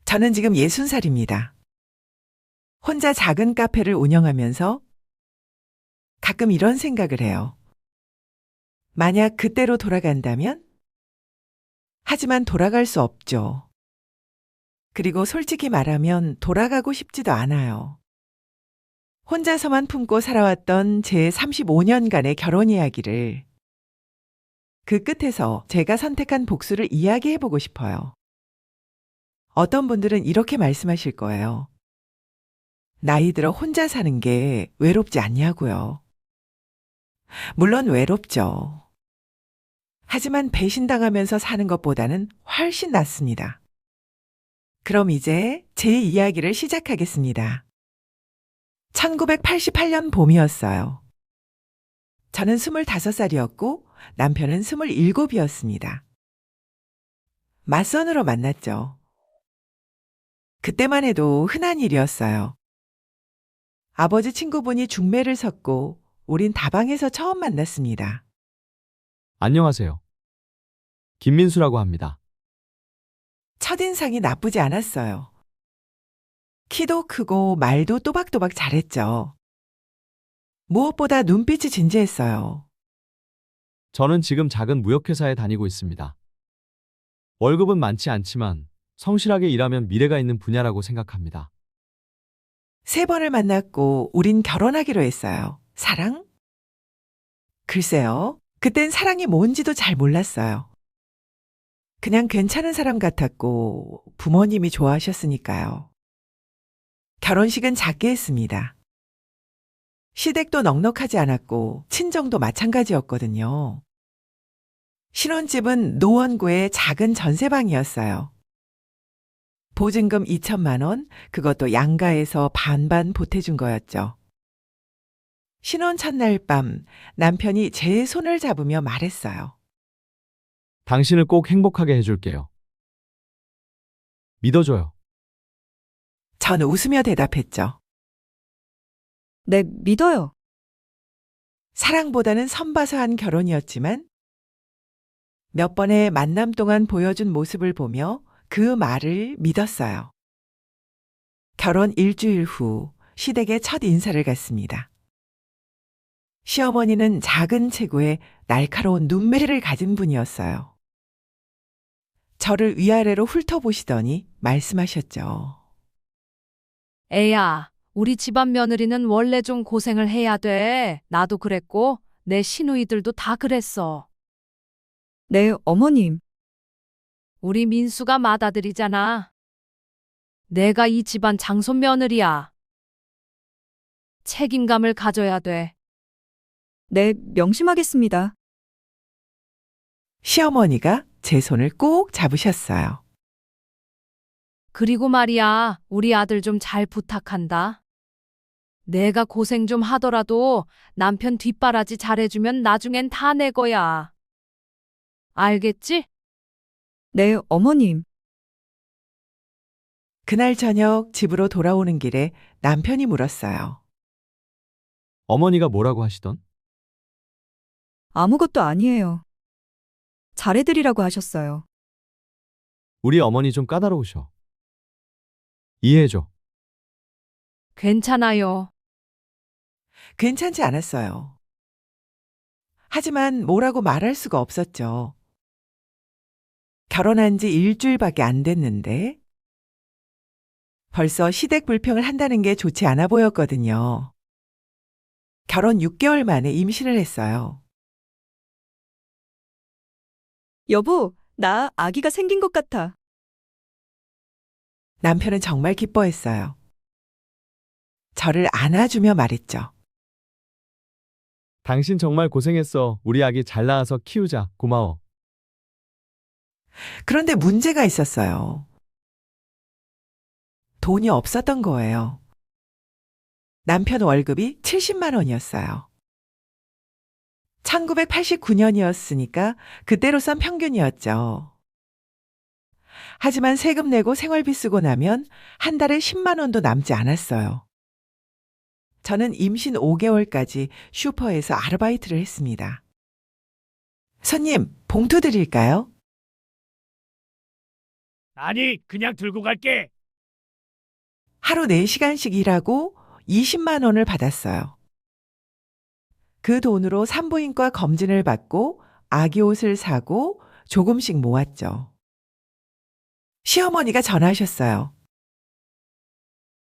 저는 지금 60살입니다. 혼자 작은 카페를 운영하면서 가끔 이런 생각을 해요. 만약 그때로 돌아간다면? 하지만 돌아갈 수 없죠. 그리고 솔직히 말하면 돌아가고 싶지도 않아요. 혼자서만 품고 살아왔던 제 35년간의 결혼 이야기를 그 끝에서 제가 선택한 복수를 이야기해보고 싶어요. 어떤 분들은 이렇게 말씀하실 거예요. 나이 들어 혼자 사는 게 외롭지 않냐고요. 물론 외롭죠. 하지만 배신당하면서 사는 것보다는 훨씬 낫습니다. 그럼 이제 제 이야기를 시작하겠습니다. 1988년 봄이었어요. 저는 25살이었고 남편은 27이었습니다. 맞선으로 만났죠. 그때만 해도 흔한 일이었어요. 아버지 친구분이 중매를 섰고 우린 다방에서 처음 만났습니다. 안녕하세요. 김민수라고 합니다. 첫인상이 나쁘지 않았어요. 키도 크고 말도 또박또박 잘했죠. 무엇보다 눈빛이 진지했어요. 저는 지금 작은 무역회사에 다니고 있습니다. 월급은 많지 않지만 성실하게 일하면 미래가 있는 분야라고 생각합니다. 3번을 만났고 우린 결혼하기로 했어요. 사랑? 글쎄요. 그땐 사랑이 뭔지도 잘 몰랐어요. 그냥 괜찮은 사람 같았고 부모님이 좋아하셨으니까요. 결혼식은 작게 했습니다. 시댁도 넉넉하지 않았고 친정도 마찬가지였거든요. 신혼집은 노원구의 작은 전세방이었어요. 보증금 2천만 원, 그것도 양가에서 반반 보태준 거였죠. 신혼 첫날 밤 남편이 제 손을 잡으며 말했어요. 당신을 꼭 행복하게 해줄게요. 믿어줘요. 전 웃으며 대답했죠. 네, 믿어요. 사랑보다는 선봐서 한 결혼이었지만 몇 번의 만남 동안 보여준 모습을 보며 그 말을 믿었어요. 결혼 일주일 후 시댁에 첫 인사를 갔습니다. 시어머니는 작은 체구에 날카로운 눈매를 가진 분이었어요. 저를 위아래로 훑어보시더니 말씀하셨죠. 애야, 우리 집안 며느리는 원래 좀 고생을 해야 돼. 나도 그랬고, 내 시누이들도 다 그랬어. 네, 어머님. 우리 민수가 맏아들이잖아. 내가 이 집안 장손 며느리야. 책임감을 가져야 돼. 네, 명심하겠습니다. 시어머니가 제 손을 꼭 잡으셨어요. 그리고 말이야, 우리 아들 좀 잘 부탁한다. 내가 고생 좀 하더라도 남편 뒷바라지 잘해주면 나중엔 다 내 거야. 알겠지? 네, 어머님. 그날 저녁 집으로 돌아오는 길에 남편이 물었어요. 어머니가 뭐라고 하시던? 아무것도 아니에요. 잘해드리라고 하셨어요. 우리 어머니 좀 까다로우셔. 이해해줘. 괜찮아요. 괜찮지 않았어요. 하지만 뭐라고 말할 수가 없었죠. 결혼한 지 일주일밖에 안 됐는데 벌써 시댁 불평을 한다는 게 좋지 않아 보였거든요. 결혼 6개월 만에 임신을 했어요. 여보, 나 아기가 생긴 것 같아. 남편은 정말 기뻐했어요. 저를 안아주며 말했죠. 당신 정말 고생했어. 우리 아기 잘 낳아서 키우자. 고마워. 그런데 문제가 있었어요. 돈이 없었던 거예요. 남편 월급이 70만 원이었어요. 1989년이었으니까 그때로선 평균이었죠. 하지만 세금 내고 생활비 쓰고 나면 한 달에 10만 원도 남지 않았어요. 저는 임신 5개월까지 슈퍼에서 아르바이트를 했습니다. 손님, 봉투 드릴까요? 아니, 그냥 들고 갈게. 하루 4시간씩 일하고 20만 원을 받았어요. 그 돈으로 산부인과 검진을 받고 아기 옷을 사고 조금씩 모았죠. 시어머니가 전화하셨어요.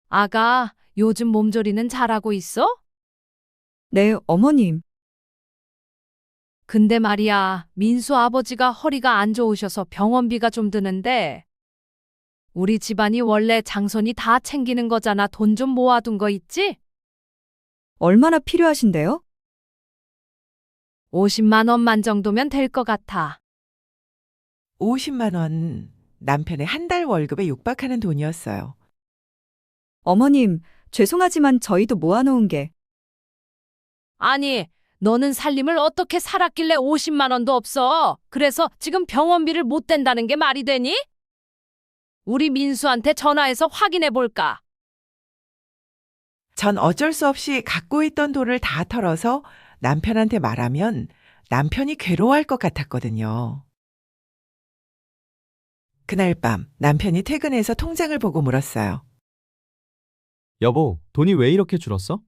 아가, 요즘 몸조리는 잘하고 있어? 네, 어머님. 근데 말이야, 민수 아버지가 허리가 안 좋으셔서 병원비가 좀 드는데, 우리 집안이 원래 장손이 다 챙기는 거잖아. 돈 좀 모아둔 거 있지? 얼마나 필요하신데요? 50만 원만 정도면 될 것 같아. 50만 원, 남편의 한 달 월급에 육박하는 돈이었어요. 어머님, 죄송하지만 저희도 모아놓은 게 아니, 너는 살림을 어떻게 살았길래 50만 원도 없어? 그래서 지금 병원비를 못 댄다는 게 말이 되니? 우리 민수한테 전화해서 확인해 볼까? 전 어쩔 수 없이 갖고 있던 돈을 다 털어서 남편한테 말하면 남편이 괴로워할 것 같았거든요. 그날 밤 남편이 퇴근해서 통장을 보고 물었어요. 여보, 돈이 왜 이렇게 줄었어?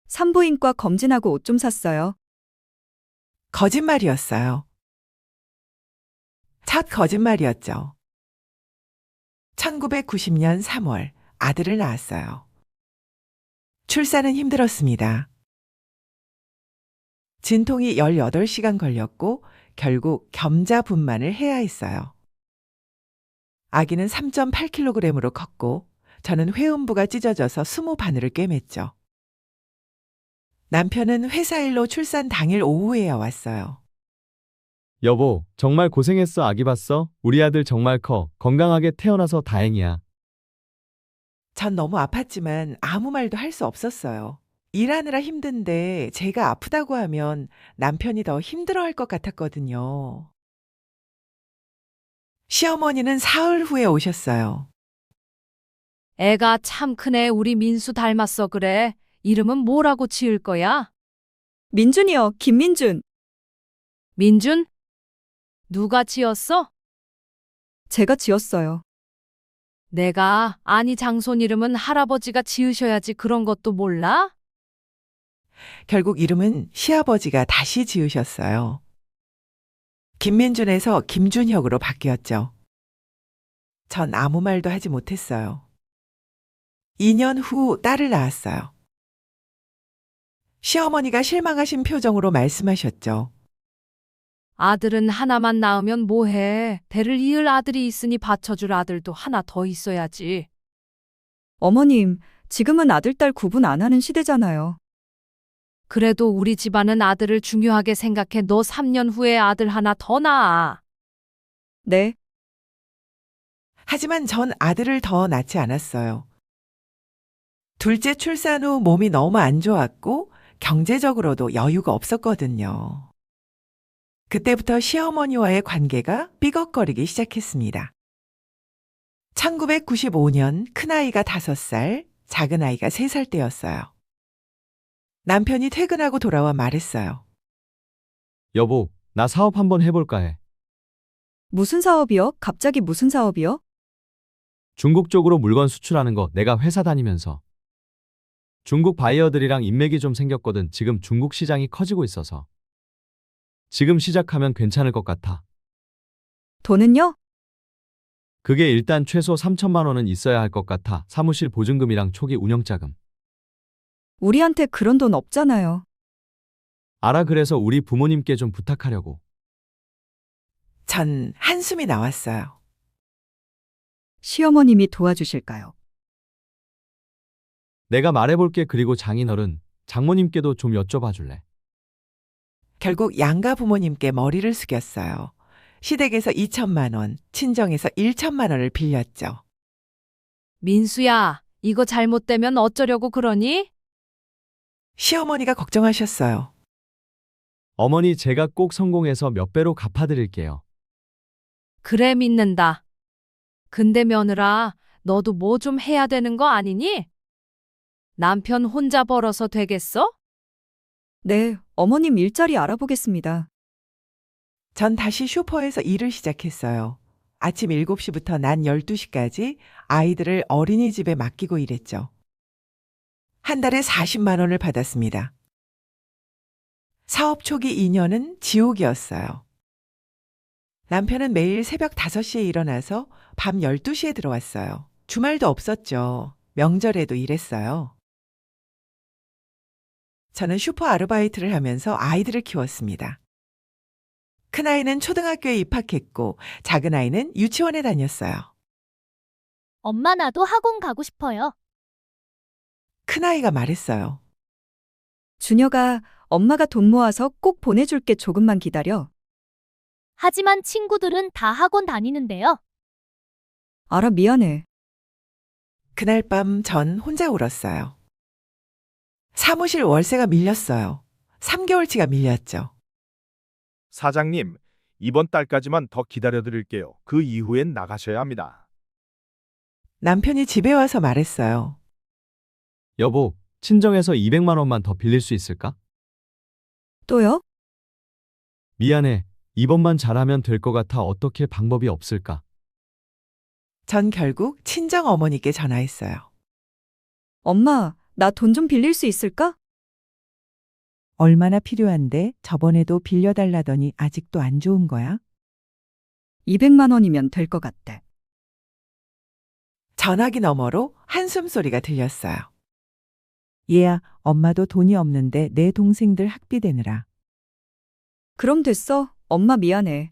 산부인과 검진하고 옷 좀 샀어요. 거짓말이었어요. 첫 거짓말이었죠. 1990년 3월 아들을 낳았어요. 출산은 힘들었습니다. 진통이 18시간 걸렸고 결국 겸자분만을 해야 했어요. 아기는 3.8kg으로 컸고 저는 회음부가 찢어져서 20바늘을 꿰맸죠. 남편은 회사 일로 출산 당일 오후에야 왔어요. 여보, 정말 고생했어. 아기 봤어? 우리 아들 정말 커. 건강하게 태어나서 다행이야. 전 너무 아팠지만 아무 말도 할 수 없었어요. 일하느라 힘든데 제가 아프다고 하면 남편이 더 힘들어할 것 같았거든요. 시어머니는 사흘 후에 오셨어요. 애가 참 크네. 우리 민수 닮았어. 그래. 이름은 뭐라고 지을 거야? 민준이요, 김민준. 민준? 누가 지었어? 제가 지었어요. 아니 장손 이름은 할아버지가 지으셔야지. 그런 것도 몰라? 결국 이름은 시아버지가 다시 지으셨어요. 김민준에서 김준혁으로 바뀌었죠. 전 아무 말도 하지 못했어요. 2년 후 딸을 낳았어요. 시어머니가 실망하신 표정으로 말씀하셨죠. 아들은 하나만 낳으면 뭐해. 대를 이을 아들이 있으니 받쳐줄 아들도 하나 더 있어야지. 어머님, 지금은 아들, 딸 구분 안 하는 시대잖아요. 그래도 우리 집안은 아들을 중요하게 생각해. 너 3년 후에 아들 하나 더 낳아. 네, 하지만 전 아들을 더 낳지 않았어요. 둘째 출산 후 몸이 너무 안 좋았고 경제적으로도 여유가 없었거든요. 그때부터 시어머니와의 관계가 삐걱거리기 시작했습니다. 1995년 큰아이가 5살, 작은아이가 3살 때였어요. 남편이 퇴근하고 돌아와 말했어요. 여보, 나 사업 한번 해볼까 해. 무슨 사업이요? 갑자기 무슨 사업이요? 중국 쪽으로 물건 수출하는 거 내가 회사 다니면서. 중국 바이어들이랑 인맥이 좀 생겼거든. 지금 중국 시장이 커지고 있어서. 지금 시작하면 괜찮을 것 같아. 돈은요? 그게 일단 최소 3천만 원은 있어야 할 것 같아. 사무실 보증금이랑 초기 운영자금. 우리한테 그런 돈 없잖아요. 알아, 그래서 우리 부모님께 좀 부탁하려고. 전 한숨이 나왔어요. 시어머님이 도와주실까요? 내가 말해볼게. 그리고 장인어른, 장모님께도 좀 여쭤봐 줄래? 결국 양가 부모님께 머리를 숙였어요. 시댁에서 2천만 원, 친정에서 1천만 원을 빌렸죠. 민수야, 이거 잘못되면 어쩌려고 그러니? 시어머니가 걱정하셨어요. 어머니, 제가 꼭 성공해서 몇 배로 갚아드릴게요. 그래, 믿는다. 근데 며느라, 너도 뭐 좀 해야 되는 거 아니니? 남편 혼자 벌어서 되겠어? 네, 어머님 일자리 알아보겠습니다. 전 다시 슈퍼에서 일을 시작했어요. 아침 7시부터 낮 12시까지 아이들을 어린이집에 맡기고 일했죠. 한 달에 40만 원을 받았습니다. 사업 초기 2년은 지옥이었어요. 남편은 매일 새벽 5시에 일어나서 밤 12시에 들어왔어요. 주말도 없었죠. 명절에도 일했어요. 저는 슈퍼 아르바이트를 하면서 아이들을 키웠습니다. 큰아이는 초등학교에 입학했고 작은 아이는 유치원에 다녔어요. 엄마 나도 학원 가고 싶어요. 큰아이가 말했어요. 준혁아, 엄마가 돈 모아서 꼭 보내줄게. 조금만 기다려. 하지만 친구들은 다 학원 다니는데요. 알아, 미안해. 그날 밤 전 혼자 울었어요. 사무실 월세가 밀렸어요. 3개월치가 밀렸죠. 사장님, 이번 달까지만 더 기다려드릴게요. 그 이후엔 나가셔야 합니다. 남편이 집에 와서 말했어요. 여보, 친정에서 200만 원만 더 빌릴 수 있을까? 또요? 미안해. 이번만 잘하면 될 것 같아. 어떻게 방법이 없을까? 전 결국 친정 어머니께 전화했어요. 엄마, 나 돈 좀 빌릴 수 있을까? 얼마나 필요한데 저번에도 빌려달라더니 아직도 안 좋은 거야? 200만 원이면 될 것 같대. 전화기 너머로 한숨 소리가 들렸어요. 얘야, 엄마도 돈이 없는데 내 동생들 학비 대느라. 그럼 됐어. 엄마 미안해.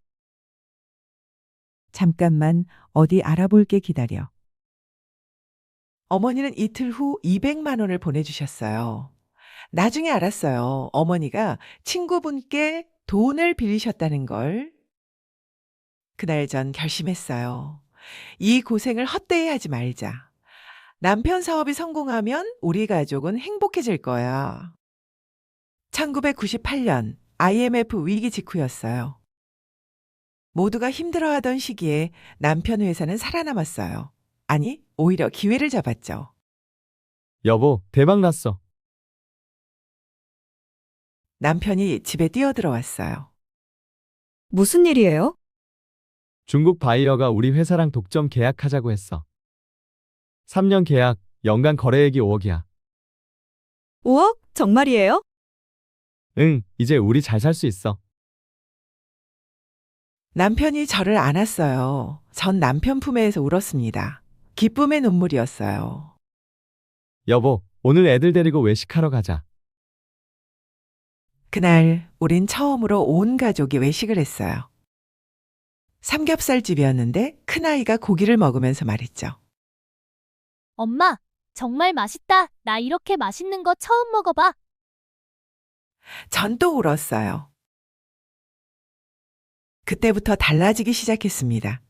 잠깐만 어디 알아볼게 기다려. 어머니는 이틀 후 200만 원을 보내주셨어요. 나중에 알았어요. 어머니가 친구분께 돈을 빌리셨다는 걸. 그날 전 결심했어요. 이 고생을 헛되이 하지 말자. 남편 사업이 성공하면 우리 가족은 행복해질 거야. 1998년 IMF 위기 직후였어요. 모두가 힘들어하던 시기에 남편 회사는 살아남았어요. 아니, 오히려 기회를 잡았죠. 여보, 대박 났어. 남편이 집에 뛰어들어왔어요. 무슨 일이에요? 중국 바이어가 우리 회사랑 독점 계약하자고 했어. 3년 계약, 연간 거래액이 5억이야. 5억? 정말이에요? 응, 이제 우리 잘 살 수 있어. 남편이 저를 안았어요. 전 남편 품에서 울었습니다. 기쁨의 눈물이었어요. 여보, 오늘 애들 데리고 외식하러 가자. 그날 우린 처음으로 온 가족이 외식을 했어요. 삼겹살집이었는데 큰아이가 고기를 먹으면서 말했죠. 엄마, 정말 맛있다. 나 이렇게 맛있는 거 처음 먹어봐. 전 또 울었어요. 그때부터 달라지기 시작했습니다.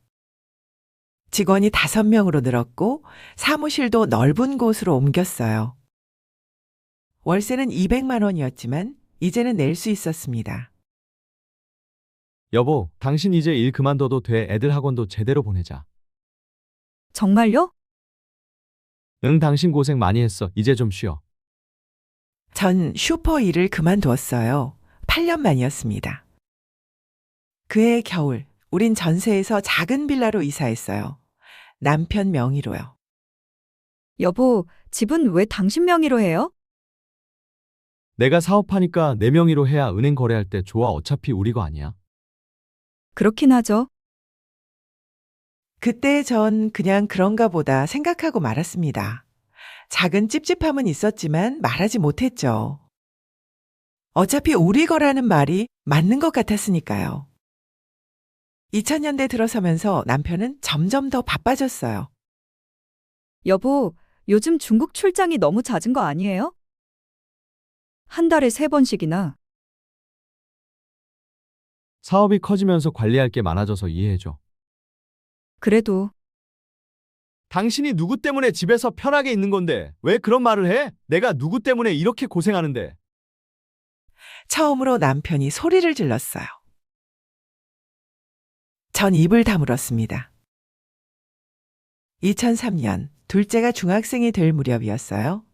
직원이 5명으로 늘었고 사무실도 넓은 곳으로 옮겼어요. 월세는 200만 원이었지만 이제는 낼 수 있었습니다. 여보, 당신 이제 일 그만둬도 돼. 애들 학원도 제대로 보내자. 정말요? 응, 당신 고생 많이 했어. 이제 좀 쉬어. 전 슈퍼 일을 그만두었어요. 8년 만이었습니다. 그해 겨울, 우린 전세에서 작은 빌라로 이사했어요. 남편 명의로요. 여보, 집은 왜 당신 명의로 해요? 내가 사업하니까 내 명의로 해야 은행 거래할 때 좋아. 어차피 우리 거 아니야. 그렇긴 하죠. 그때 전 그냥 그런가 보다 생각하고 말았습니다. 작은 찝찝함은 있었지만 말하지 못했죠. 어차피 우리 거라는 말이 맞는 것 같았으니까요. 2000년대 들어서면서 남편은 점점 더 바빠졌어요. 여보, 요즘 중국 출장이 너무 잦은 거 아니에요? 한 달에 3번씩이나. 사업이 커지면서 관리할 게 많아져서 이해해줘. 그래도 당신이 누구 때문에 집에서 편하게 있는 건데 왜 그런 말을 해? 내가 누구 때문에 이렇게 고생하는데. 처음으로 남편이 소리를 질렀어요. 전 입을 다물었습니다. 2003년 둘째가 중학생이 될 무렵이었어요.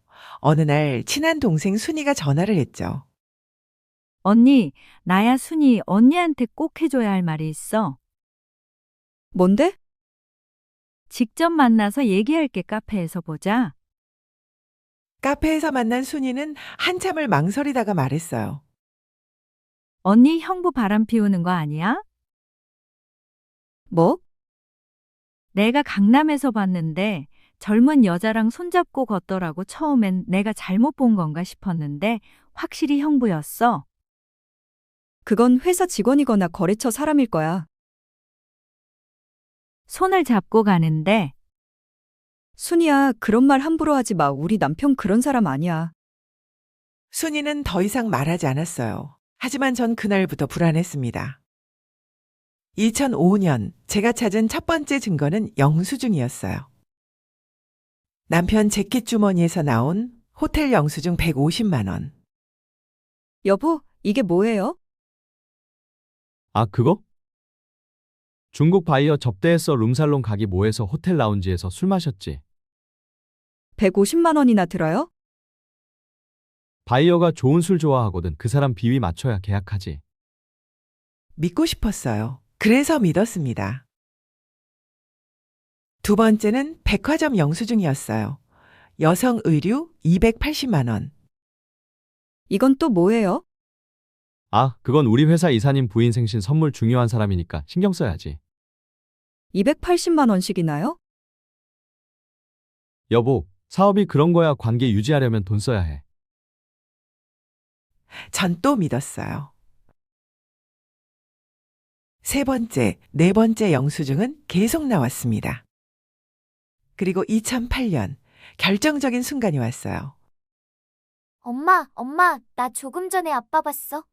어느 날 친한 동생 순이가 전화를 했죠. 언니, 나야 순이 언니한테 꼭 해줘야 할 말이 있어. 뭔데? 직접 만나서 얘기할게. 카페에서 보자. 카페에서 만난 순이는 한참을 망설이다가 말했어요. 언니 형부 바람 피우는 거 아니야? 뭐? 내가 강남에서 봤는데 젊은 여자랑 손잡고 걷더라고. 처음엔 내가 잘못 본 건가 싶었는데 확실히 형부였어. 그건 회사 직원이거나 거래처 사람일 거야. 손을 잡고 가는데 순이야, 그런 말 함부로 하지 마. 우리 남편 그런 사람 아니야. 순이는 더 이상 말하지 않았어요. 하지만 전 그날부터 불안했습니다. 2005년 제가 찾은 첫 번째 증거는 영수증이었어요. 남편 재킷 주머니에서 나온 호텔 영수증 150만 원. 여보, 이게 뭐예요? 아, 그거? 중국 바이어 접대했어. 룸살롱 가기 뭐해서 호텔 라운지에서 술 마셨지. 150만 원이나 들어요? 바이어가 좋은 술 좋아하거든. 그 사람 비위 맞춰야 계약하지. 믿고 싶었어요. 그래서 믿었습니다. 두 번째는 백화점 영수증이었어요. 여성 의류 280만 원. 이건 또 뭐예요? 아, 그건 우리 회사 이사님 부인 생신 선물 중요한 사람이니까 신경 써야지. 280만 원씩이나요? 여보, 사업이 그런 거야. 관계 유지하려면 돈 써야 해. 전 또 믿었어요. 세 번째, 네 번째 영수증은 계속 나왔습니다. 그리고 2008년 결정적인 순간이 왔어요. 엄마, 나 조금 전에 아빠 봤어.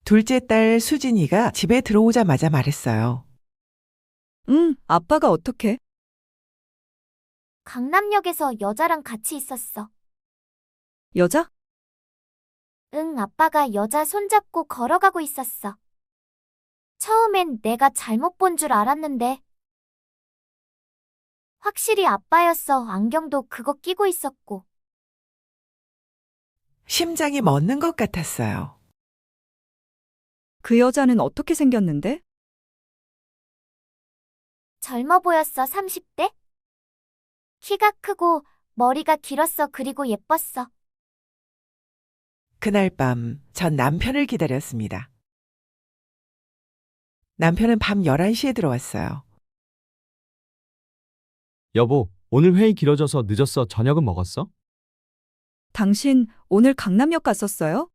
둘째 딸 수진이가 집에 들어오자마자 말했어요. 응, 아빠가 어떻게? 강남역에서 여자랑 같이 있었어. 여자? 응, 아빠가 여자 손잡고 걸어가고 있었어. 처음엔 내가 잘못 본 줄 알았는데. 확실히 아빠였어. 안경도 그거 끼고 있었고. 심장이 멎는 것 같았어요. 그 여자는 어떻게 생겼는데? 젊어 보였어, 30대? 키가 크고 머리가 길었어. 그리고 예뻤어. 그날 밤 전 남편을 기다렸습니다. 남편은 밤 11시에 들어왔어요. 여보, 오늘 회의 길어져서 늦었어. 저녁은 먹었어? 당신 오늘 강남역 갔었어요?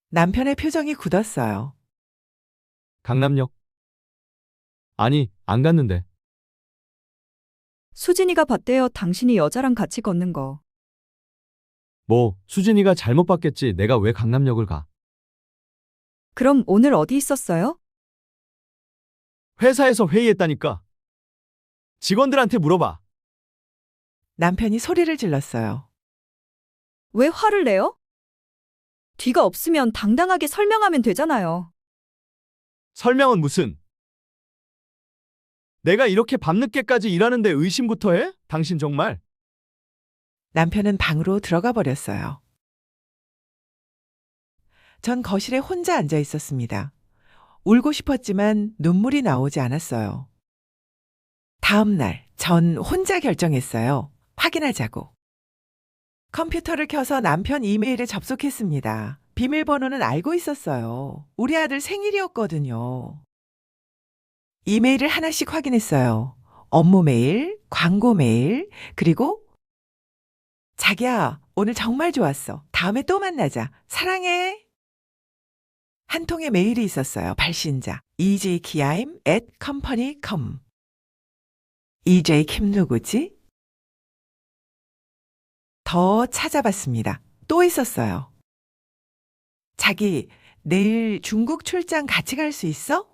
남편의 표정이 굳었어요. 강남역? 아니, 안 갔는데. 수진이가 봤대요. 당신이 여자랑 같이 걷는 거. 뭐, 수진이가 잘못 봤겠지. 내가 왜 강남역을 가? 그럼 오늘 어디 있었어요? 회사에서 회의했다니까. 직원들한테 물어봐. 남편이 소리를 질렀어요. 왜 화를 내요? 뒤가 없으면 당당하게 설명하면 되잖아요. 설명은 무슨? 내가 이렇게 밤늦게까지 일하는데 의심부터 해? 당신 정말? 남편은 방으로 들어가 버렸어요. 전 거실에 혼자 앉아 있었습니다. 울고 싶었지만 눈물이 나오지 않았어요. 다음 날, 전 혼자 결정했어요. 확인하자고. 컴퓨터를 켜서 남편 이메일에 접속했습니다. 비밀번호는 알고 있었어요. 우리 아들 생일이었거든요. 이메일을 하나씩 확인했어요. 업무 메일, 광고 메일, 그리고 자기야, 오늘 정말 좋았어. 다음에 또 만나자. 사랑해. 한 통의 메일이 있었어요. 발신자 ejkim@company.com. EJ 킴 누구지? 더 찾아봤습니다. 또 있었어요. 자기, 내일 중국 출장 같이 갈 수 있어?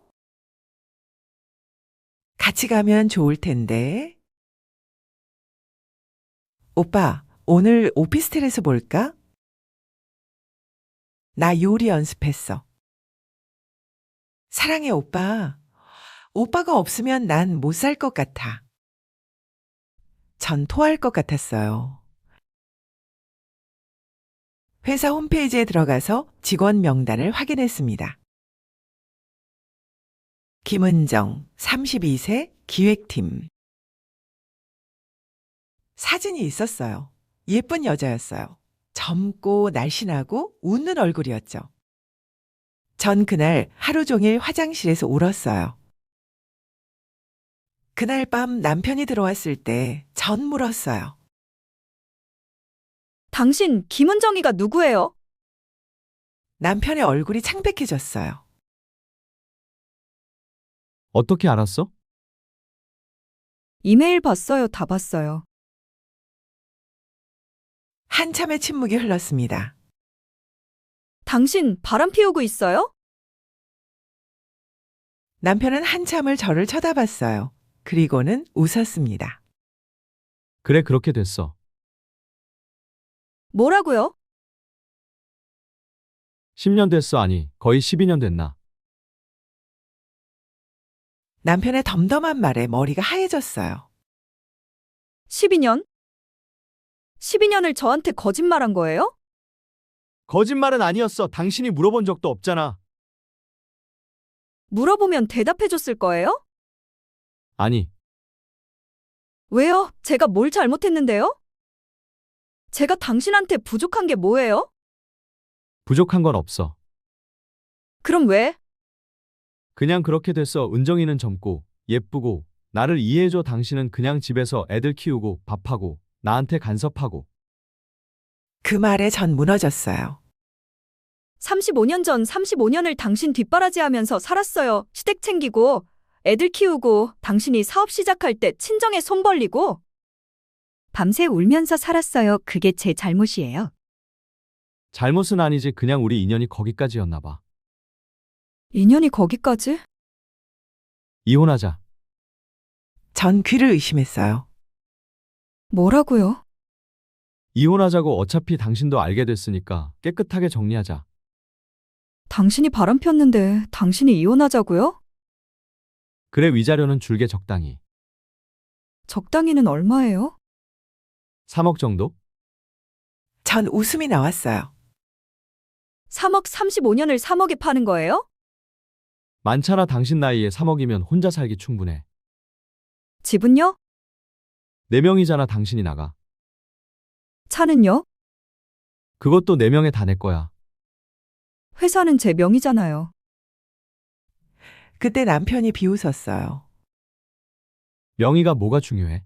같이 가면 좋을 텐데. 오빠, 오늘 오피스텔에서 볼까? 나 요리 연습했어. 사랑해, 오빠. 오빠가 없으면 난 못 살 것 같아. 전 토할 것 같았어요. 회사 홈페이지에 들어가서 직원 명단을 확인했습니다. 김은정, 32세, 기획팀. 사진이 있었어요. 예쁜 여자였어요. 젊고 날씬하고 웃는 얼굴이었죠. 전 그날 하루 종일 화장실에서 울었어요. 그날 밤 남편이 들어왔을 때 전 물었어요. 당신 김은정이가 누구예요? 남편의 얼굴이 창백해졌어요. 어떻게 알았어? 이메일 봤어요. 다 봤어요. 한참의 침묵이 흘렀습니다. 당신 바람 피우고 있어요? 남편은 한참을 저를 쳐다봤어요. 그리고는 웃었습니다. 그래, 그렇게 됐어. 뭐라고요? 10년 됐어. 아니, 거의 12년 됐나? 남편의 덤덤한 말에 머리가 하얘졌어요. 12년? 12년을 저한테 거짓말한 거예요? 거짓말은 아니었어. 당신이 물어본 적도 없잖아. 물어보면 대답해 줬을 거예요? 아니, 왜요? 제가 뭘 잘못했는데요? 제가 당신한테 부족한 게 뭐예요? 부족한 건 없어. 그럼 왜? 그냥 그렇게 됐어. 은정이는 젊고 예쁘고 나를 이해해줘. 당신은 그냥 집에서 애들 키우고 밥하고 나한테 간섭하고. 그 말에 전 무너졌어요. 35년 전 35년을 당신 뒷바라지하면서 살았어요. 시댁 챙기고 애들 키우고 당신이 사업 시작할 때 친정에 손 벌리고 밤새 울면서 살았어요. 그게 제 잘못이에요. 잘못은 아니지. 그냥 우리 인연이 거기까지였나 봐. 인연이 거기까지? 이혼하자. 전 귀를 의심했어요. 뭐라고요? 이혼하자고. 어차피 당신도 알게 됐으니까 깨끗하게 정리하자. 당신이 바람 폈는데 당신이 이혼하자고요? 그래, 위자료는 줄게. 적당히. 적당히는 얼마예요? 3억 정도? 전 웃음이 나왔어요. 3억 35년을 3억에 파는 거예요? 많잖아. 당신 나이에 3억이면 혼자 살기 충분해. 집은요? 4명이잖아. 당신이 나가. 차는요? 그것도 4명에 다 내 거야. 회사는 제 명의잖아요. 그때 남편이 비웃었어요. 명의가 뭐가 중요해?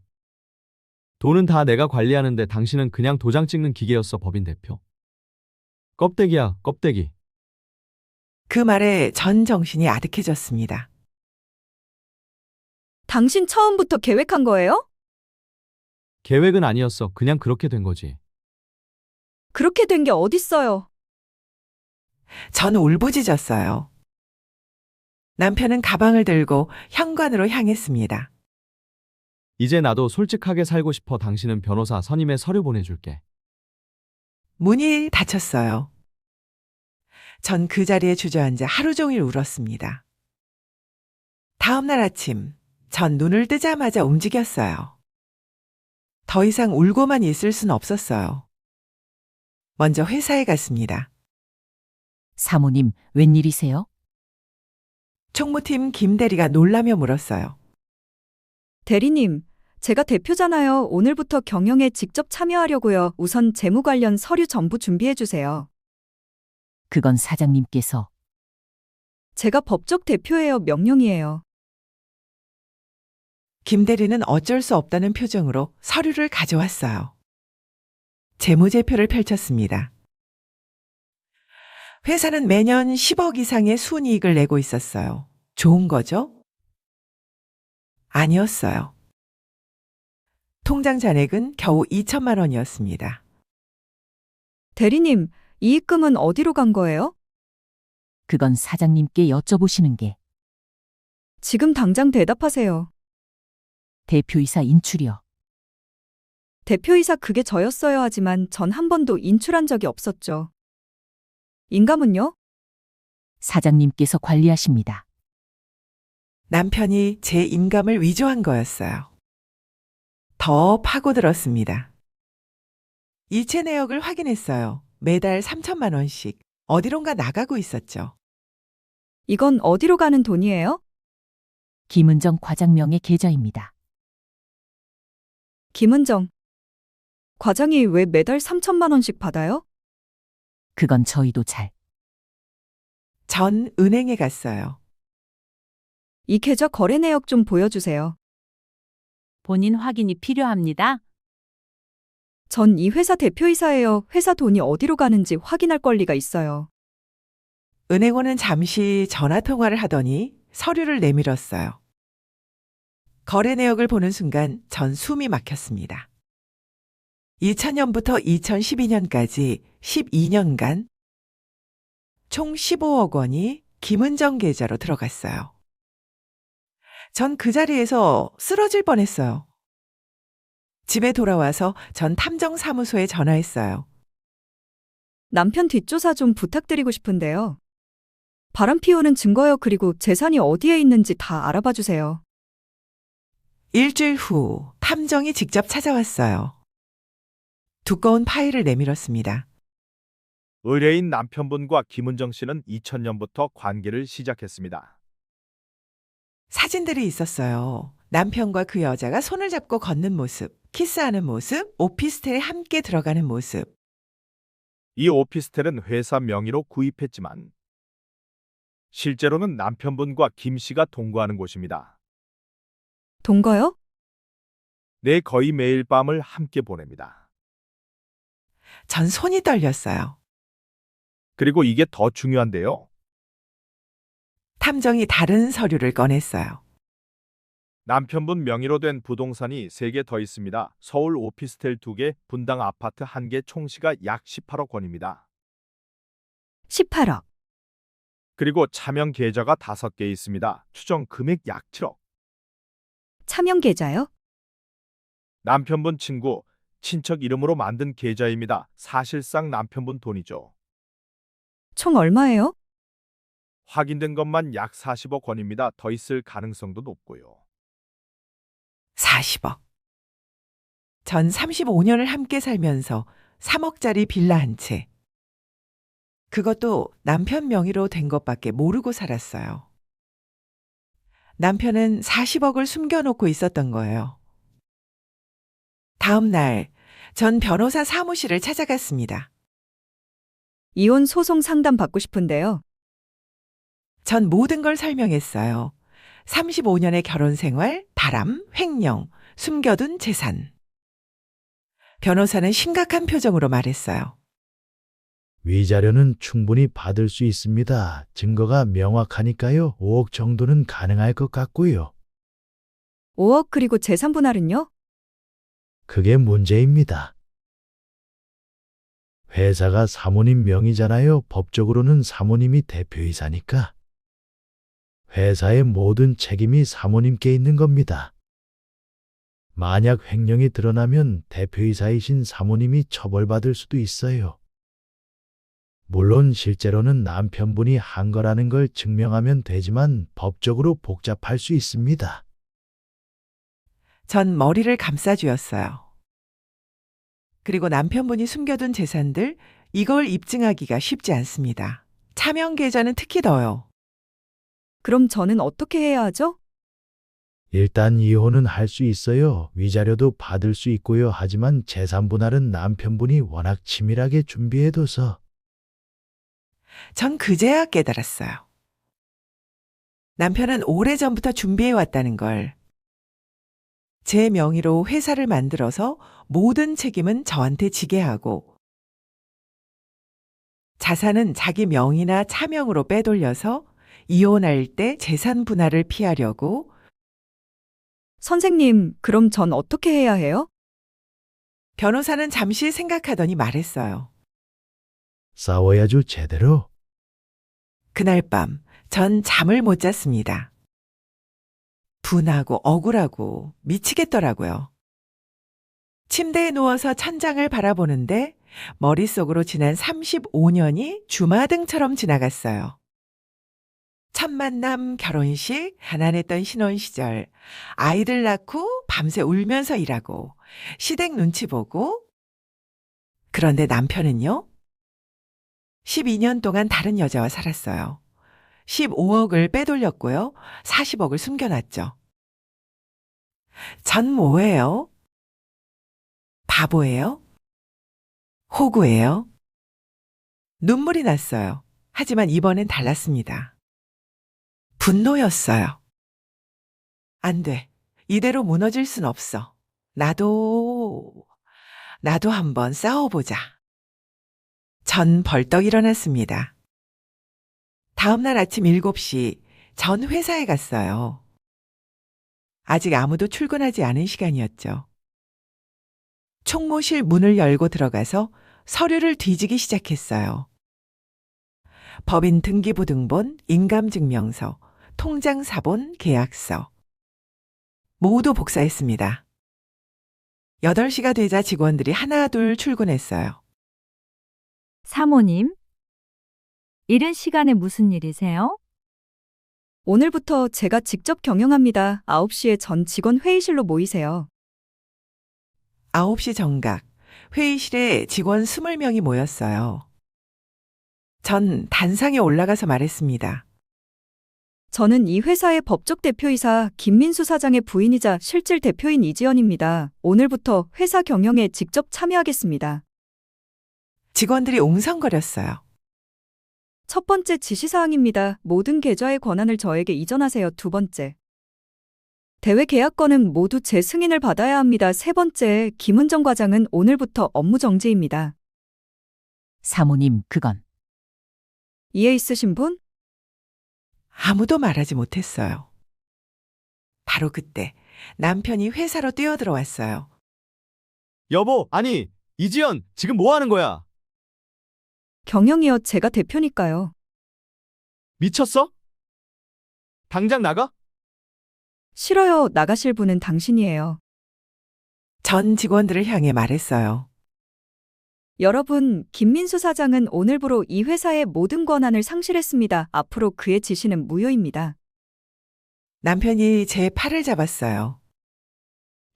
돈은 다 내가 관리하는데 당신은 그냥 도장 찍는 기계였어. 법인 대표. 껍데기야, 껍데기. 그 말에 전 정신이 아득해졌습니다. 당신 처음부터 계획한 거예요? 계획은 아니었어. 그냥 그렇게 된 거지. 그렇게 된 게 어딨어요? 전 울부짖었어요. 남편은 가방을 들고 현관으로 향했습니다. 이제 나도 솔직하게 살고 싶어. 당신은 변호사 선임의 서류 보내줄게. 문이 닫혔어요. 전 그 자리에 주저앉아 하루 종일 울었습니다. 다음 날 아침, 전 눈을 뜨자마자 움직였어요. 더 이상 울고만 있을 순 없었어요. 먼저 회사에 갔습니다. 사모님, 웬일이세요? 총무팀 김 대리가 놀라며 물었어요. 대리님, 제가 대표잖아요. 오늘부터 경영에 직접 참여하려고요. 우선 재무 관련 서류 전부 준비해 주세요. 그건 사장님께서. 제가 법적 대표예요. 명령이에요. 김 대리는 어쩔 수 없다는 표정으로 서류를 가져왔어요. 재무제표를 펼쳤습니다. 회사는 매년 10억 이상의 순이익을 내고 있었어요. 좋은 거죠? 아니었어요. 통장 잔액은 겨우 2천만 원이었습니다. 대리님, 이익금은 어디로 간 거예요? 그건 사장님께 여쭤보시는 게. 지금 당장 대답하세요. 대표이사 인출이요. 대표이사 그게 저였어야 하지만 전 한 번도 인출한 적이 없었죠. 인감은요? 사장님께서 관리하십니다. 남편이 제 인감을 위조한 거였어요. 더 파고들었습니다. 이체 내역을 확인했어요. 매달 3천만 원씩 어디론가 나가고 있었죠. 이건 어디로 가는 돈이에요? 김은정 과장명의 계좌입니다. 김은정. 과장이 왜 매달 3천만 원씩 받아요? 그건 저희도 잘. 전 은행에 갔어요. 이 계좌 거래 내역 좀 보여주세요. 본인 확인이 필요합니다. 전 이 회사 대표이사예요. 회사 돈이 어디로 가는지 확인할 권리가 있어요. 은행원은 잠시 전화 통화를 하더니 서류를 내밀었어요. 거래 내역을 보는 순간 전 숨이 막혔습니다. 2000년부터 2012년까지 12년간 총 15억 원이 김은정 계좌로 들어갔어요. 전 그 자리에서 쓰러질 뻔했어요. 집에 돌아와서 전 탐정사무소에 전화했어요. 남편 뒷조사 좀 부탁드리고 싶은데요. 바람 피우는 증거요. 그리고 재산이 어디에 있는지 다 알아봐 주세요. 일주일 후 탐정이 직접 찾아왔어요. 두꺼운 파일을 내밀었습니다. 의뢰인 남편분과 김은정 씨는 2000년부터 관계를 시작했습니다. 사진들이 있었어요. 남편과 그 여자가 손을 잡고 걷는 모습, 키스하는 모습, 오피스텔에 함께 들어가는 모습. 이 오피스텔은 회사 명의로 구입했지만 실제로는 남편분과 김 씨가 동거하는 곳입니다. 동거요? 네, 거의 매일 밤을 함께 보냅니다. 전 손이 떨렸어요. 그리고 이게 더 중요한데요. 탐정이 다른 서류를 꺼냈어요. 남편분 명의로 된 부동산이 3개 더 있습니다. 서울 오피스텔 2개, 분당 아파트 1개, 총시가 약 18억 원입니다. 18억. 그리고 차명 계좌가 5개 있습니다. 추정 금액 약 7억. 차명 계좌요? 남편분 친구, 친척 이름으로 만든 계좌입니다. 사실상 남편분 돈이죠. 총 얼마예요? 확인된 것만 약 40억 원입니다. 더 있을 가능성도 높고요. 40억. 전 35년을 함께 살면서 3억짜리 빌라 한 채. 그것도 남편 명의로 된 것밖에 모르고 살았어요. 남편은 40억을 숨겨놓고 있었던 거예요. 다음 날, 전 변호사 사무실을 찾아갔습니다. 이혼 소송 상담 받고 싶은데요. 전 모든 걸 설명했어요. 35년의 결혼 생활, 바람, 횡령, 숨겨둔 재산. 변호사는 심각한 표정으로 말했어요. 위자료는 충분히 받을 수 있습니다. 증거가 명확하니까요. 5억 정도는 가능할 것 같고요. 5억 그리고 재산 분할은요? 그게 문제입니다. 회사가 사모님 명의잖아요. 법적으로는 사모님이 대표이사니까. 회사의 모든 책임이 사모님께 있는 겁니다. 만약 횡령이 드러나면 대표이사이신 사모님이 처벌받을 수도 있어요. 물론 실제로는 남편분이 한 거라는 걸 증명하면 되지만 법적으로 복잡할 수 있습니다. 전 머리를 감싸쥐었어요. 그리고 남편분이 숨겨둔 재산들, 이걸 입증하기가 쉽지 않습니다. 차명 계좌는 특히 더요. 그럼 저는 어떻게 해야 하죠? 일단 이혼은 할 수 있어요. 위자료도 받을 수 있고요. 하지만 재산 분할은 남편분이 워낙 치밀하게 준비해둬서. 전 그제야 깨달았어요. 남편은 오래전부터 준비해왔다는 걸. 제 명의로 회사를 만들어서 모든 책임은 저한테 지게 하고 자산은 자기 명의나 차명으로 빼돌려서 이혼할 때 재산 분할을 피하려고. 선생님, 그럼 전 어떻게 해야 해요? 변호사는 잠시 생각하더니 말했어요. 싸워야죠, 제대로. 그날 밤 전 잠을 못 잤습니다. 분하고 억울하고 미치겠더라고요. 침대에 누워서 천장을 바라보는데 머릿속으로 지난 35년이 주마등처럼 지나갔어요. 첫 만남, 결혼식, 가난했던 신혼 시절, 아이들 낳고 밤새 울면서 일하고, 시댁 눈치 보고. 그런데 남편은요? 12년 동안 다른 여자와 살았어요. 15억을 빼돌렸고요. 40억을 숨겨놨죠. 전 뭐예요? 바보예요? 호구예요? 눈물이 났어요. 하지만 이번엔 달랐습니다. 분노였어요. 안 돼. 이대로 무너질 순 없어. 나도 한번 싸워보자. 전 벌떡 일어났습니다. 다음날 아침 7시 전 회사에 갔어요. 아직 아무도 출근하지 않은 시간이었죠. 총무실 문을 열고 들어가서 서류를 뒤지기 시작했어요. 법인 등기부등본, 인감증명서, 통장사본, 계약서. 모두 복사했습니다. 8시가 되자 직원들이 하나둘 출근했어요. 사모님, 이른 시간에 무슨 일이세요? 오늘부터 제가 직접 경영합니다. 9시에 전 직원 회의실로 모이세요. 9시 정각, 회의실에 직원 20명이 모였어요. 전 단상에 올라가서 말했습니다. 저는 이 회사의 법적 대표이사 김민수 사장의 부인이자 실질 대표인 이지연입니다. 오늘부터 회사 경영에 직접 참여하겠습니다. 직원들이 옹성거렸어요. 첫 번째 지시사항입니다. 모든 계좌의 권한을 저에게 이전하세요. 두 번째. 대외 계약건은 모두 제 승인을 받아야 합니다. 세 번째, 김은정 과장은 오늘부터 업무 정지입니다. 사모님, 그건 이해 있으신 분? 아무도 말하지 못했어요. 바로 그때 남편이 회사로 뛰어들어왔어요. 여보, 아니, 이지연, 지금 뭐 하는 거야? 경영이요. 제가 대표니까요. 미쳤어? 당장 나가? 싫어요. 나가실 분은 당신이에요. 전 직원들을 향해 말했어요. 여러분, 김민수 사장은 오늘부로 이 회사의 모든 권한을 상실했습니다. 앞으로 그의 지시는 무효입니다. 남편이 제 팔을 잡았어요.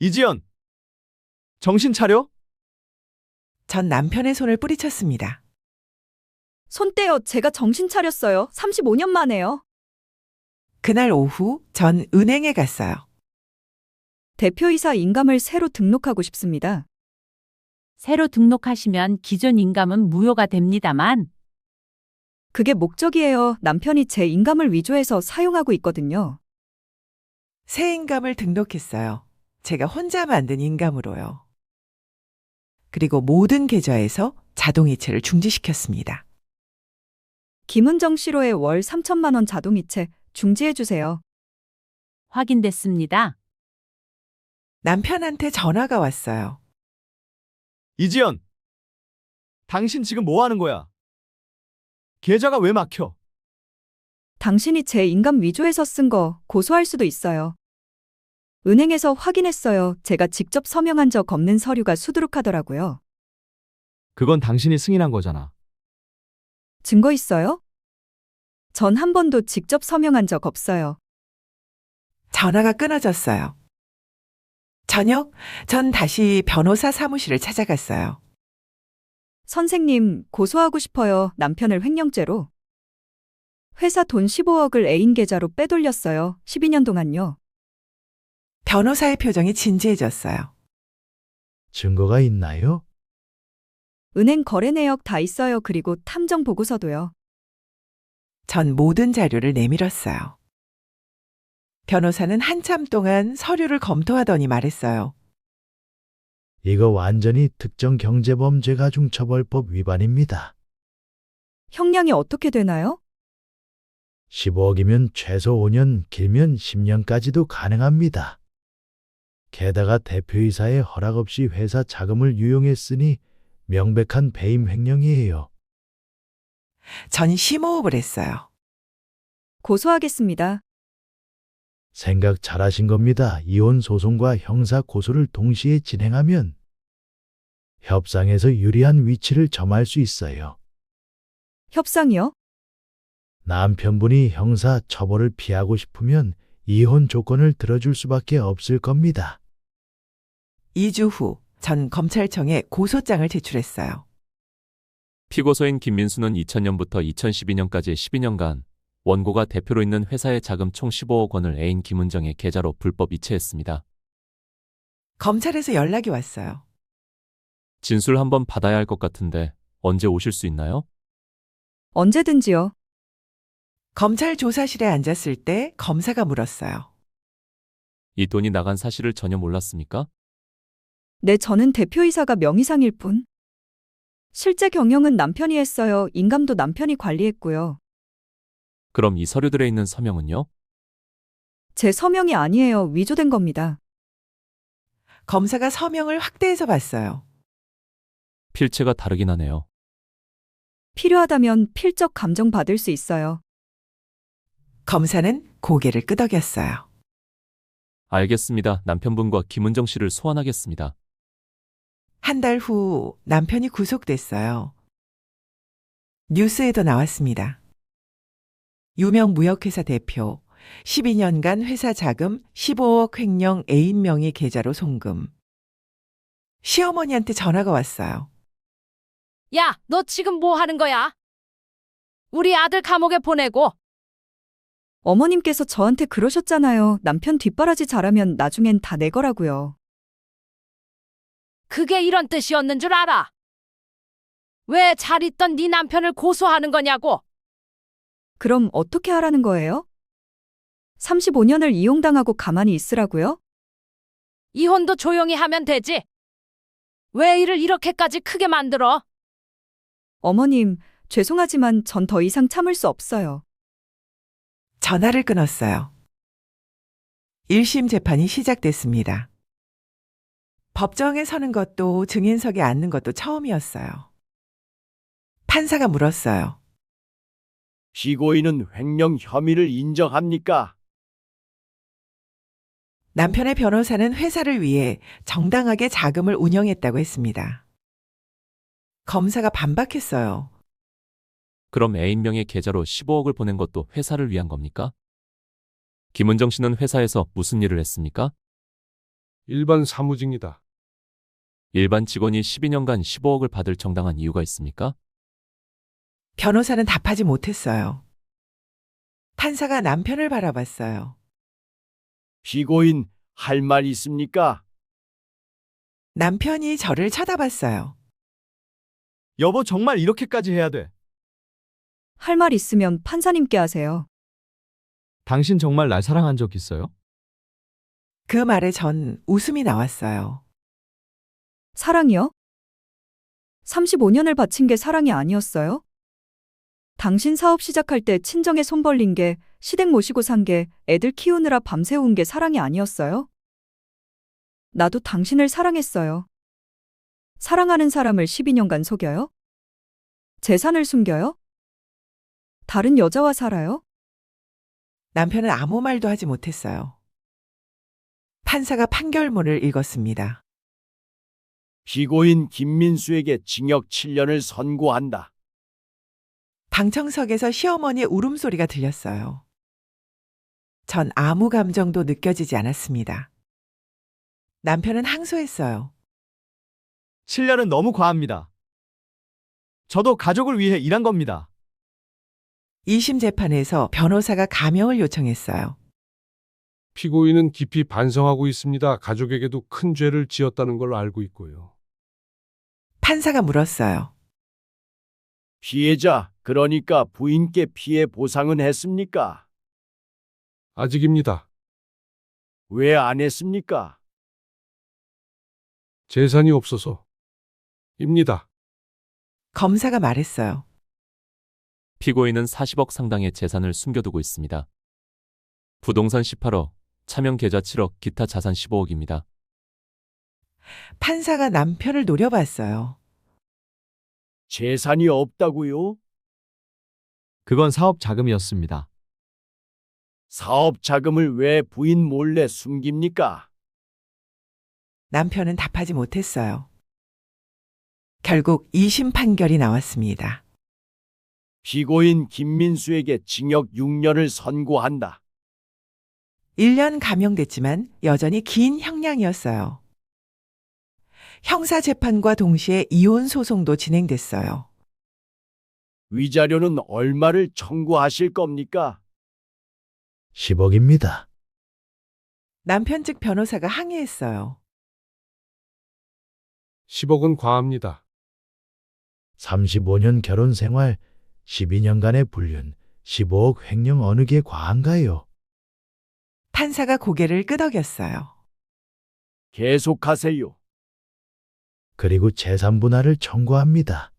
이지연, 정신 차려? 전 남편의 손을 뿌리쳤습니다. 손 떼요. 제가 정신 차렸어요. 35년 만에요. 그날 오후 전 은행에 갔어요. 대표이사 인감을 새로 등록하고 싶습니다. 새로 등록하시면 기존 인감은 무효가 됩니다만 그게 목적이에요. 남편이 제 인감을 위조해서 사용하고 있거든요. 새 인감을 등록했어요. 제가 혼자 만든 인감으로요. 그리고 모든 계좌에서 자동이체를 중지시켰습니다. 김은정 씨로의 월 3천만 원 자동이체 중지해 주세요. 확인됐습니다. 남편한테 전화가 왔어요. 이지연, 당신 지금 뭐 하는 거야? 계좌가 왜 막혀? 당신이 제 인감 위조해서 쓴 거 고소할 수도 있어요. 은행에서 확인했어요. 제가 직접 서명한 적 없는 서류가 수두룩하더라고요. 그건 당신이 승인한 거잖아. 증거 있어요? 전 한 번도 직접 서명한 적 없어요. 전화가 끊어졌어요. 저녁, 전 다시 변호사 사무실을 찾아갔어요. 선생님, 고소하고 싶어요. 남편을 횡령죄로. 회사 돈 15억을 애인 계좌로 빼돌렸어요. 12년 동안요. 변호사의 표정이 진지해졌어요. 증거가 있나요? 은행 거래 내역 다 있어요. 그리고 탐정 보고서도요. 전 모든 자료를 내밀었어요. 변호사는 한참 동안 서류를 검토하더니 말했어요. 이거 완전히 특정경제범죄가중처벌법 위반입니다. 형량이 어떻게 되나요? 15억이면 최소 5년, 길면 10년까지도 가능합니다. 게다가 대표이사의 허락 없이 회사 자금을 유용했으니 명백한 배임 횡령이에요. 전 심호흡을 했어요. 고소하겠습니다. 생각 잘하신 겁니다. 이혼 소송과 형사 고소를 동시에 진행하면 협상에서 유리한 위치를 점할 수 있어요. 협상이요? 남편분이 형사 처벌을 피하고 싶으면 이혼 조건을 들어줄 수밖에 없을 겁니다. 2주 후, 전 검찰청에 고소장을 제출했어요. 피고소인 김민수는 2000년부터 2012년까지 12년간 원고가 대표로 있는 회사의 자금 총 15억 원을 애인 김은정의 계좌로 불법 이체했습니다. 검찰에서 연락이 왔어요. 진술 한번 받아야 할 것 같은데 언제 오실 수 있나요? 언제든지요. 검찰 조사실에 앉았을 때 검사가 물었어요. 이 돈이 나간 사실을 전혀 몰랐습니까? 네, 저는 대표이사가 명의상일 뿐. 실제 경영은 남편이 했어요. 인감도 남편이 관리했고요. 그럼 이 서류들에 있는 서명은요? 제 서명이 아니에요. 위조된 겁니다. 검사가 서명을 확대해서 봤어요. 필체가 다르긴 하네요. 필요하다면 필적 감정 받을 수 있어요. 검사는 고개를 끄덕였어요. 알겠습니다. 남편분과 김은정 씨를 소환하겠습니다. 한 달 후 남편이 구속됐어요. 뉴스에도 나왔습니다. 유명 무역회사 대표, 12년간 회사 자금 15억 횡령 애인 명의 계좌로 송금. 시어머니한테 전화가 왔어요. 야, 너 지금 뭐 하는 거야? 우리 아들 감옥에 보내고. 어머님께서 저한테 그러셨잖아요. 남편 뒷바라지 잘하면 나중엔 다 내 거라고요. 그게 이런 뜻이었는 줄 알아? 왜 잘 있던 네 남편을 고소하는 거냐고? 그럼 어떻게 하라는 거예요? 35년을 이용당하고 가만히 있으라고요? 이혼도 조용히 하면 되지. 왜 일을 이렇게까지 크게 만들어? 어머님, 죄송하지만 전 더 이상 참을 수 없어요. 전화를 끊었어요. 1심 재판이 시작됐습니다. 법정에 서는 것도 증인석에 앉는 것도 처음이었어요. 판사가 물었어요. 피고인은 횡령 혐의를 인정합니까? 남편의 변호사는 회사를 위해 정당하게 자금을 운영했다고 했습니다. 검사가 반박했어요. 그럼 애인 명의 계좌로 15억을 보낸 것도 회사를 위한 겁니까? 김은정 씨는 회사에서 무슨 일을 했습니까? 일반 사무직이다. 일반 직원이 12년간 15억을 받을 정당한 이유가 있습니까? 변호사는 답하지 못했어요. 판사가 남편을 바라봤어요. 피고인 할 말 있습니까? 남편이 저를 쳐다봤어요. 여보, 정말 이렇게까지 해야 돼? 할 말 있으면 판사님께 하세요. 당신 정말 날 사랑한 적 있어요? 그 말에 전 웃음이 나왔어요. 사랑이요? 35년을 바친 게 사랑이 아니었어요? 당신 사업 시작할 때 친정에 손 벌린 게, 시댁 모시고 산 게, 애들 키우느라 밤새운 게 사랑이 아니었어요? 나도 당신을 사랑했어요. 사랑하는 사람을 12년간 속여요? 재산을 숨겨요? 다른 여자와 살아요? 남편은 아무 말도 하지 못했어요. 판사가 판결문을 읽었습니다. 피고인 김민수에게 징역 7년을 선고한다. 방청석에서 시어머니의 울음소리가 들렸어요. 전 아무 감정도 느껴지지 않았습니다. 남편은 항소했어요. 7년은 너무 과합니다. 저도 가족을 위해 일한 겁니다. 2심 재판에서 변호사가 감형을 요청했어요. 피고인은 깊이 반성하고 있습니다. 가족에게도 큰 죄를 지었다는 걸 알고 있고요. 판사가 물었어요. 피해자, 그러니까 부인께 피해 보상은 했습니까? 아직입니다. 왜 안 했습니까? 재산이 없어서입니다. 검사가 말했어요. 피고인은 40억 상당의 재산을 숨겨두고 있습니다. 부동산 18억, 차명 계좌 7억, 기타 자산 15억입니다. 판사가 남편을 노려봤어요. 재산이 없다고요? 그건 사업 자금이었습니다. 사업 자금을 왜 부인 몰래 숨깁니까? 남편은 답하지 못했어요. 결국 2심 판결이 나왔습니다. 피고인 김민수에게 징역 6년을 선고한다. 1년 감형됐지만 여전히 긴 형량이었어요. 형사재판과 동시에 이혼 소송도 진행됐어요. 위자료는 얼마를 청구하실 겁니까? 10억입니다. 남편 측 변호사가 항의했어요. 10억은 과합니다. 35년 결혼 생활, 12년간의 불륜, 15억 횡령 어느 게 과한가요? 판사가 고개를 끄덕였어요. 계속하세요. 그리고 재산 분할을 청구합니다.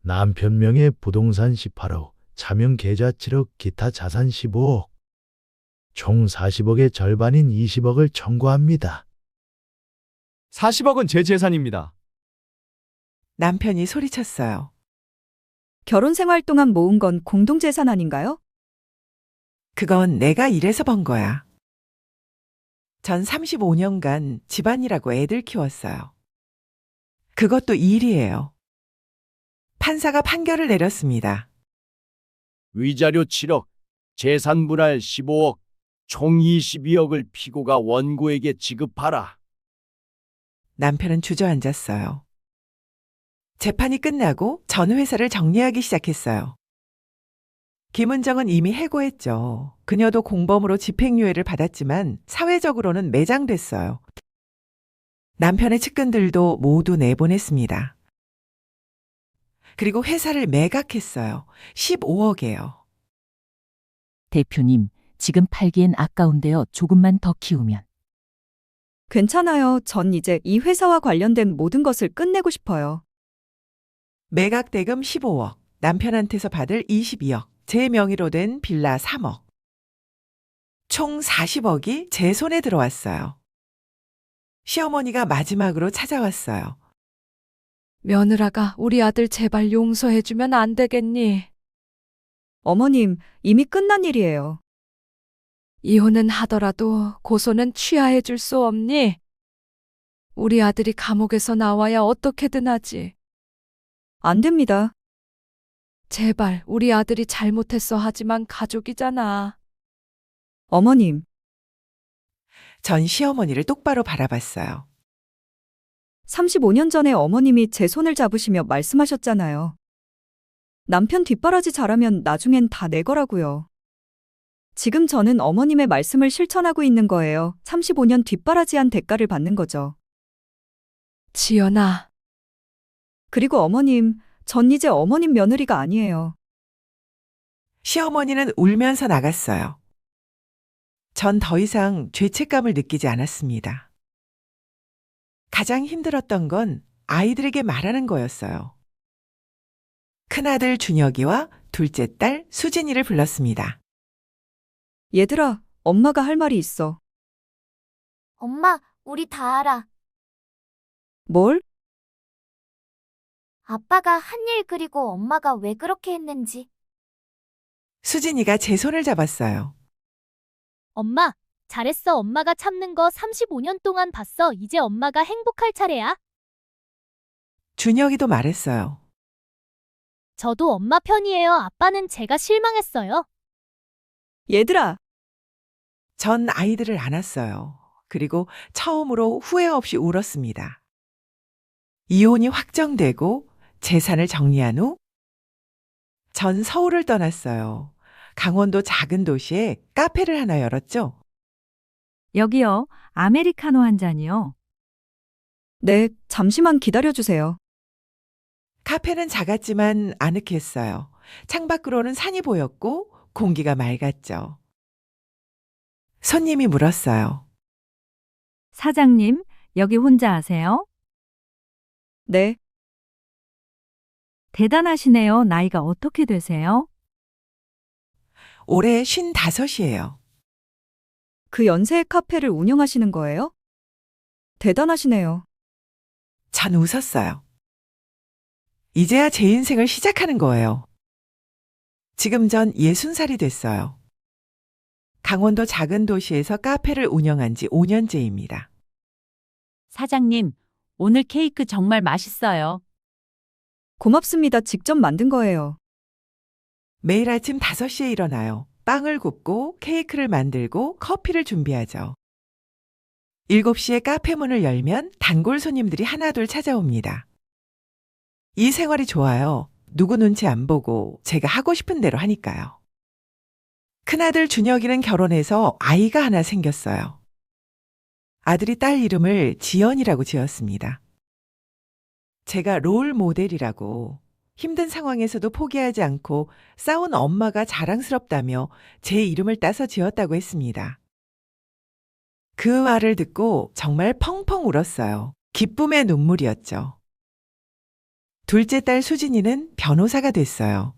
남편 명의 부동산 18억, 차명 계좌 7억, 기타 자산 15억. 총 40억의 절반인 20억을 청구합니다. 40억은 제 재산입니다. 남편이 소리쳤어요. 결혼 생활 동안 모은 건 공동재산 아닌가요? 그건 내가 일해서 번 거야. 전 35년간 집안일하고 애들 키웠어요. 그것도 일이에요. 판사가 판결을 내렸습니다. 위자료 7억, 재산 분할 15억, 총 22억을 피고가 원고에게 지급하라. 남편은 주저앉았어요. 재판이 끝나고 전 회사를 정리하기 시작했어요. 김은정은 이미 해고했죠. 그녀도 공범으로 집행유예를 받았지만 사회적으로는 매장됐어요. 남편의 측근들도 모두 내보냈습니다. 그리고 회사를 매각했어요. 15억이에요. 대표님, 지금 팔기엔 아까운데요. 조금만 더 키우면. 괜찮아요. 전 이제 이 회사와 관련된 모든 것을 끝내고 싶어요. 매각 대금 15억, 남편한테서 받을 22억, 제 명의로 된 빌라 3억. 총 40억이 제 손에 들어왔어요. 시어머니가 마지막으로 찾아왔어요. 며느라가 우리 아들 제발 용서해주면 안 되겠니? 어머님, 이미 끝난 일이에요. 이혼은 하더라도 고소는 취하해줄 수 없니? 우리 아들이 감옥에서 나와야 어떻게든 하지. 안 됩니다. 제발 우리 아들이 잘못했어 하지만 가족이잖아. 어머님, 전 시어머니를 똑바로 바라봤어요. 35년 전에 어머님이 제 손을 잡으시며 말씀하셨잖아요. 남편 뒷바라지 잘하면 나중엔 다 내 거라고요. 지금 저는 어머님의 말씀을 실천하고 있는 거예요. 35년 뒷바라지한 대가를 받는 거죠. 지연아, 그리고 어머님, 전 이제 어머님 며느리가 아니에요. 시어머니는 울면서 나갔어요. 전 더 이상 죄책감을 느끼지 않았습니다. 가장 힘들었던 건 아이들에게 말하는 거였어요. 큰아들 준혁이와 둘째 딸 수진이를 불렀습니다. 얘들아, 엄마가 할 말이 있어. 엄마, 우리 다 알아. 뭘? 아빠가 한 일 그리고 엄마가 왜 그렇게 했는지. 수진이가 제 손을 잡았어요. 엄마, 잘했어. 엄마가 참는 거 35년 동안 봤어. 이제 엄마가 행복할 차례야. 준혁이도 말했어요. 저도 엄마 편이에요. 아빠는 제가 실망했어요. 얘들아, 전 아이들을 안았어요. 그리고 처음으로 후회 없이 울었습니다. 이혼이 확정되고 재산을 정리한 후 전 서울을 떠났어요. 강원도 작은 도시에 카페를 하나 열었죠. 여기요. 아메리카노 한 잔이요. 네, 잠시만 기다려주세요. 카페는 작았지만 아늑했어요. 창밖으로는 산이 보였고 공기가 맑았죠. 손님이 물었어요. 사장님, 여기 혼자 하세요? 네, 대단하시네요. 나이가 어떻게 되세요? 올해 55이에요. 그 연세의 카페를 운영하시는 거예요? 대단하시네요. 전 웃었어요. 이제야 제 인생을 시작하는 거예요. 지금 전 60살이 됐어요. 강원도 작은 도시에서 카페를 운영한 지 5년째입니다. 사장님, 오늘 케이크 정말 맛있어요. 고맙습니다. 직접 만든 거예요. 매일 아침 5시에 일어나요. 빵을 굽고 케이크를 만들고 커피를 준비하죠. 7시에 카페 문을 열면 단골 손님들이 하나둘 찾아옵니다. 이 생활이 좋아요. 누구 눈치 안 보고 제가 하고 싶은 대로 하니까요. 큰아들 준혁이는 결혼해서 아이가 하나 생겼어요. 아들이 딸 이름을 지연이라고 지었습니다. 제가 롤 모델이라고 힘든 상황에서도 포기하지 않고 싸운 엄마가 자랑스럽다며 제 이름을 따서 지었다고 했습니다. 그 말을 듣고 정말 펑펑 울었어요. 기쁨의 눈물이었죠. 둘째 딸 수진이는 변호사가 됐어요.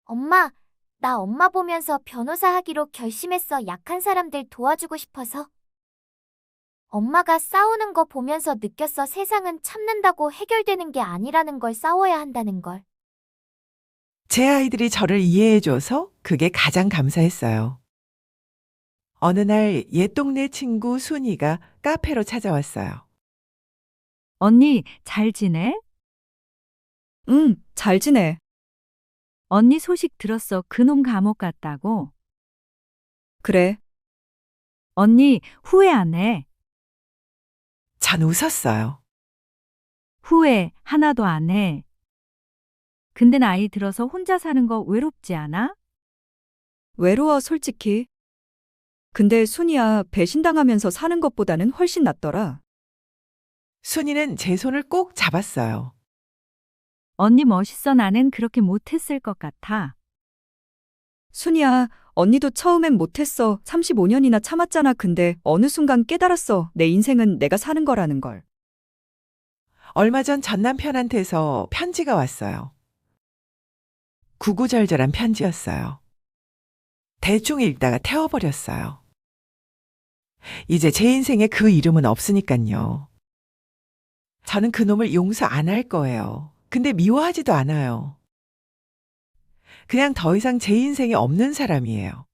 엄마, 나 엄마 보면서 변호사 하기로 결심했어. 약한 사람들 도와주고 싶어서. 엄마가 싸우는 거 보면서 느꼈어. 세상은 참는다고 해결되는 게 아니라는 걸, 싸워야 한다는 걸. 제 아이들이 저를 이해해줘서 그게 가장 감사했어요. 어느 날 옛 동네 친구 순이가 카페로 찾아왔어요. 언니, 잘 지내? 응, 잘 지내. 언니 소식 들었어. 그놈 감옥 갔다고. 그래. 언니, 후회 안 해? 전 웃었어요. 후회 하나도 안 해. 근데 나이 들어서 혼자 사는 거 외롭지 않아? 외로워, 솔직히. 근데 순이야, 배신당하면서 사는 것보다는 훨씬 낫더라. 순이는 제 손을 꼭 잡았어요. 언니 멋있어. 나는 그렇게 못했을 것 같아. 순이야, 언니도 처음엔 못했어. 35년이나 참았잖아. 근데 어느 순간 깨달았어. 내 인생은 내가 사는 거라는 걸. 얼마 전 남편한테서 편지가 왔어요. 구구절절한 편지였어요. 대충 읽다가 태워버렸어요. 이제 제 인생에 그 이름은 없으니까요. 저는 그놈을 용서 안 할 거예요. 근데 미워하지도 않아요. 그냥 더 이상 제 인생에 없는 사람이에요.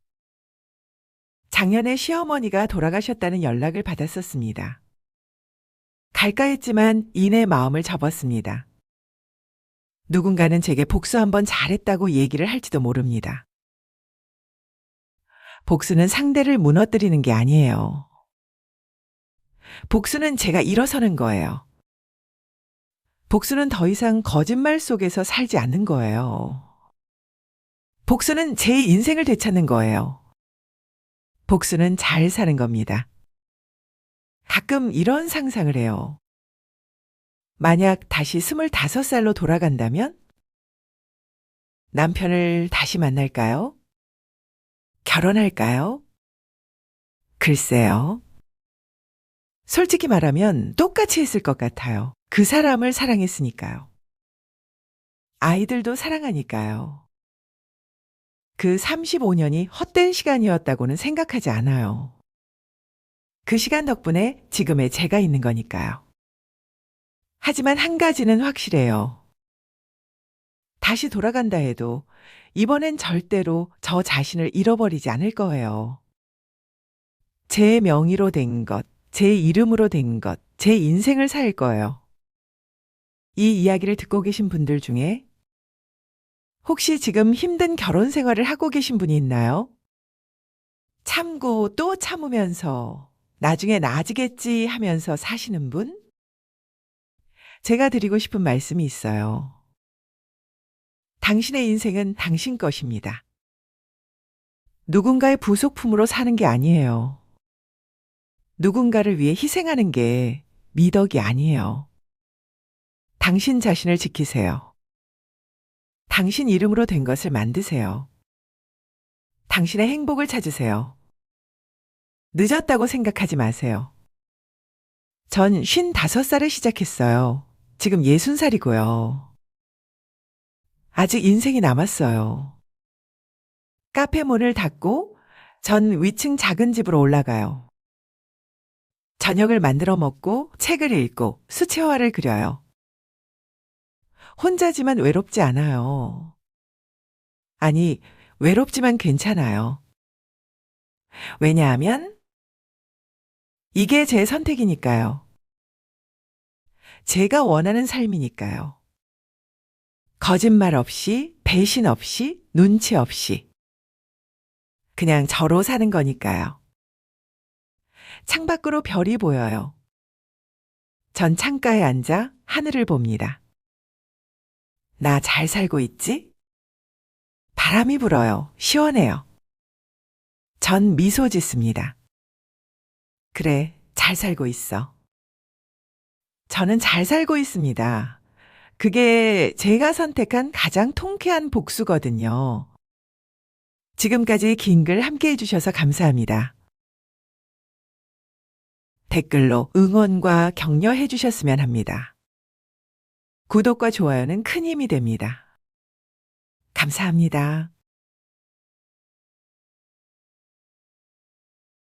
작년에 시어머니가 돌아가셨다는 연락을 받았었습니다. 갈까 했지만 이내 마음을 접었습니다. 누군가는 제게 복수 한번 잘했다고 얘기를 할지도 모릅니다. 복수는 상대를 무너뜨리는 게 아니에요. 복수는 제가 일어서는 거예요. 복수는 더 이상 거짓말 속에서 살지 않는 거예요. 복수는 제 인생을 되찾는 거예요. 복수는 잘 사는 겁니다. 가끔 이런 상상을 해요. 만약 다시 25살로 돌아간다면? 남편을 다시 만날까요? 결혼할까요? 글쎄요. 솔직히 말하면 똑같이 했을 것 같아요. 그 사람을 사랑했으니까요. 아이들도 사랑하니까요. 그 35년이 헛된 시간이었다고는 생각하지 않아요. 그 시간 덕분에 지금의 제가 있는 거니까요. 하지만 한 가지는 확실해요. 다시 돌아간다 해도 이번엔 절대로 저 자신을 잃어버리지 않을 거예요. 제 명의로 된 것, 제 이름으로 된 것, 제 인생을 살 거예요. 이 이야기를 듣고 계신 분들 중에 혹시 지금 힘든 결혼 생활을 하고 계신 분이 있나요? 참고 또 참으면서 나중에 나아지겠지 하면서 사시는 분? 제가 드리고 싶은 말씀이 있어요. 당신의 인생은 당신 것입니다. 누군가의 부속품으로 사는 게 아니에요. 누군가를 위해 희생하는 게 미덕이 아니에요. 당신 자신을 지키세요. 당신 이름으로 된 것을 만드세요. 당신의 행복을 찾으세요. 늦었다고 생각하지 마세요. 전 55살에 시작했어요. 지금 60살이고요. 아직 인생이 남았어요. 카페 문을 닫고 전 위층 작은 집으로 올라가요. 저녁을 만들어 먹고 책을 읽고 수채화를 그려요. 혼자지만 외롭지 않아요. 아니, 외롭지만 괜찮아요. 왜냐하면 이게 제 선택이니까요. 제가 원하는 삶이니까요. 거짓말 없이, 배신 없이, 눈치 없이. 그냥 저로 사는 거니까요. 창밖으로 별이 보여요. 전 창가에 앉아 하늘을 봅니다. 나 잘 살고 있지? 바람이 불어요. 시원해요. 전 미소 짓습니다. 그래, 잘 살고 있어. 저는 잘 살고 있습니다. 그게 제가 선택한 가장 통쾌한 복수거든요. 지금까지 긴 글 함께 해주셔서 감사합니다. 댓글로 응원과 격려해 주셨으면 합니다. 구독과 좋아요는 큰 힘이 됩니다. 감사합니다.